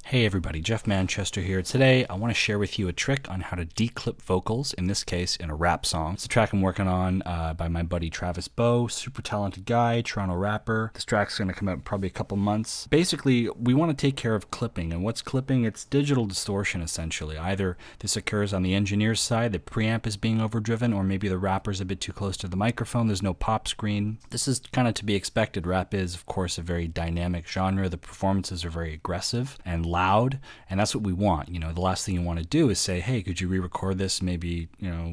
Hey everybody, Jeff Manchester here. Today I want to share with you a trick on how to declip vocals, in this case in a rap song. It's a track I'm working on by my buddy Bowe, super talented guy, Toronto rapper. This track's going to come out in probably a couple months. Basically, we want to take care of clipping, and what's clipping? It's digital distortion essentially. Either this occurs on the engineer's side, the preamp is being overdriven, or maybe the rapper's a bit too close to the microphone, there's no pop screen. This is kind of to be expected. Rap is, of course, a very dynamic genre. The performances are very aggressive and loud, and that's what we want. You know, the last thing you want to do is say, hey, could you re-record this, maybe,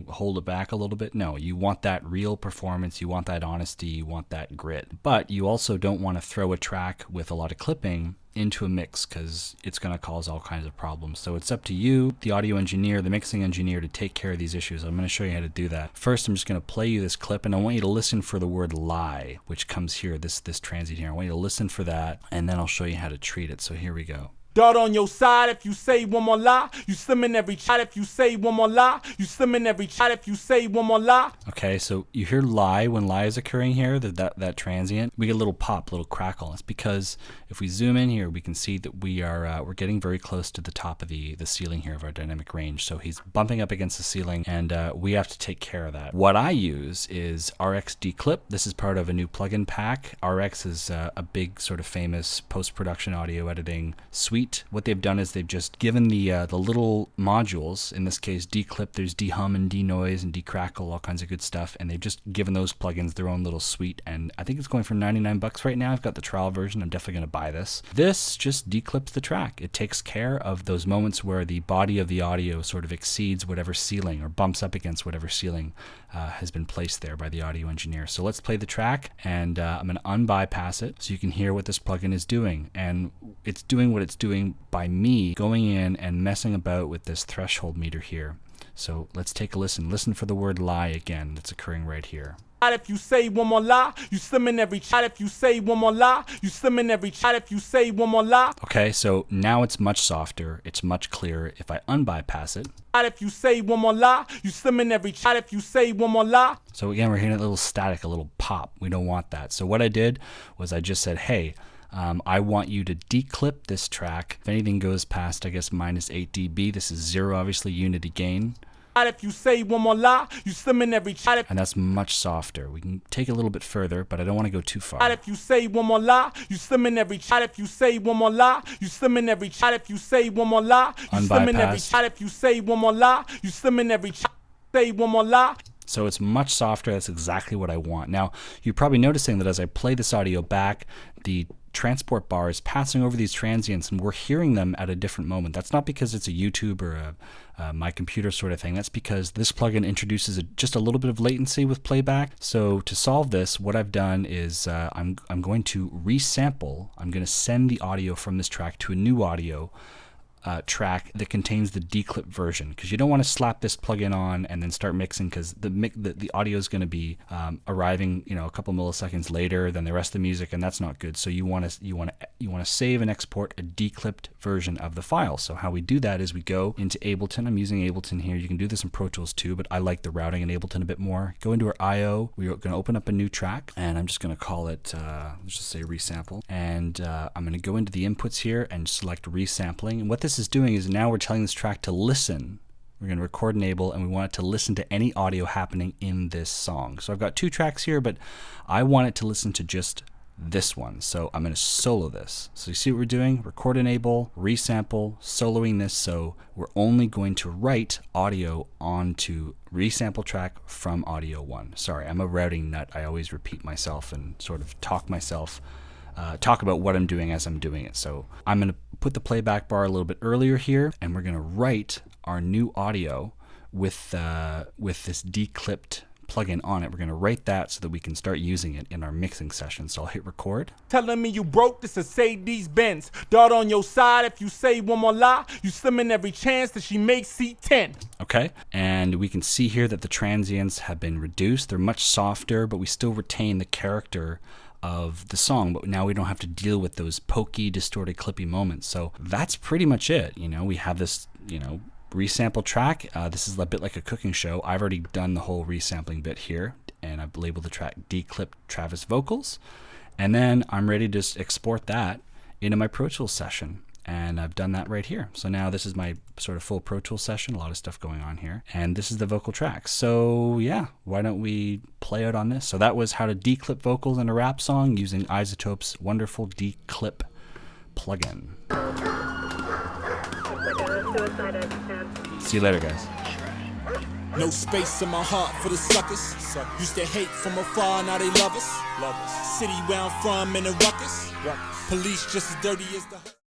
hold it back a little bit? No, you want that real performance, you want that honesty, you want that grit. But you also don't want to throw a track with a lot of clipping into a mix, because it's going to cause all kinds of problems. So it's up to you, the audio engineer, the mixing engineer, to take care of these issues. I'm going to show you how to do that. First, I'm just going to play you this clip, and I want you to listen for the word lie, which comes here, this transient here. I want you to listen for that, and then I'll show you how to treat it. So here we go. Dart on your side if you say one more lie. You slim in every chat if you say one more lie. You slim in every chat if you say one more lie. Okay, so you hear lie when lie is occurring here, that transient. We get a little pop, a little crackle. It's because if we zoom in here, we can see that we're getting very close to the top of the ceiling here of our dynamic range. So he's bumping up against the ceiling, and we have to take care of that. What I use is RX Declip. This is part of a new plugin pack. RX is a big sort of famous post-production audio editing suite. What they've done is they've just given the little modules, in this case declip, there's dehum and denoise and decrackle, all kinds of good stuff, and they've just given those plugins their own little suite, and I think it's going for 99 bucks right now. I've got the trial version. I'm definitely going to buy this. This just declips the track. It takes care of those moments where the body of the audio sort of exceeds whatever ceiling or bumps up against whatever ceiling has been placed there by the audio engineer. So let's play the track, and I'm going to unbypass it so you can hear what this plugin is doing. And it's doing what it's doing by me going in and messing about with this threshold meter here. So let's take a listen. Listen for the word lie again that's occurring right here. If you say one more lie, you slim in every chat if you say one more lie. You slim in every chat if you say one more lie. Okay, so now it's much softer. It's much clearer. If I unbypass it. If you say one more lie, you slim in every chat if you say one more lie. So again, we're hearing a little static, a little pop. We don't want that. So what I did was I just said, hey, I want you to declip this track. If anything goes past, I guess, minus 8 dB, this is 0, obviously, unity gain. If you say one more lie, you slim in every chat. And that's much softer. We can take it a little bit further, but I don't want to go too far. If you say one more lie, you slim in every chat. If you say one more lie, you slim in every chat. If you say one more lie, you slim in every chat. If you say one more lie, you slim in every chat. Say one more lie. So it's much softer. That's exactly what I want. Now, you're probably noticing that as I play this audio back, the transport bar is passing over these transients, and we're hearing them at a different moment. That's not because it's a YouTube or a my computer sort of thing. That's because this plugin introduces just a little bit of latency with playback. So to solve this, what I've done is I'm going to resample. I'm going to send the audio from this track to a new audio track that contains the declip version, because you don't want to slap this plugin on and then start mixing, because the audio is going to be arriving a couple milliseconds later than the rest of the music, and that's not good. So you want to save and export a declipped version of the file. So how we do that is we go into Ableton. I'm using Ableton here. You can do this in Pro Tools too, but I like the routing in Ableton a bit more. Go into our IO. We're going to open up a new track, and I'm just going to call it let's just say resample, and I'm going to go into the inputs here and select resampling. And what this is doing is now we're telling this track to listen. We're going to record enable, and we want it to listen to any audio happening in this song. So I've got two tracks here, but I want it to listen to just this one. So I'm going to solo this. So you see what we're doing? Record enable, resample, soloing this. So we're only going to write audio onto resample track from audio 1. Sorry, I'm a routing nut. I always repeat myself and sort of talk about what I'm doing as I'm doing it. So I'm going to put the playback bar a little bit earlier here, and we're going to write our new audio with this declipped plugin on it. We're going to write that so that we can start using it in our mixing session. So I'll hit record. Telling me you broke, this is Sadie's Benz. Dart on your side if you say one more lie. You slim in every chance that she makes seat 10. Okay, and we can see here that the transients have been reduced. They're much softer, but we still retain the character of the song, but now we don't have to deal with those pokey, distorted, clippy moments. So that's pretty much it. We have this, resample track. This is a bit like a cooking show. I've already done the whole resampling bit here, and I've labeled the track Declip Travis Vocals, and then I'm ready to just export that into my Pro Tools session. And I've done that right here. So now this is my sort of full Pro Tools session, a lot of stuff going on here. And this is the vocal track. So yeah, why don't we play out on this? So that was how to declip vocals in a rap song using iZotope's wonderful declip plugin. See you later, guys. No space in my heart for the suckers. Used to hate from afar, now they love us. City where I'm from in a ruckus. Police just as dirty as the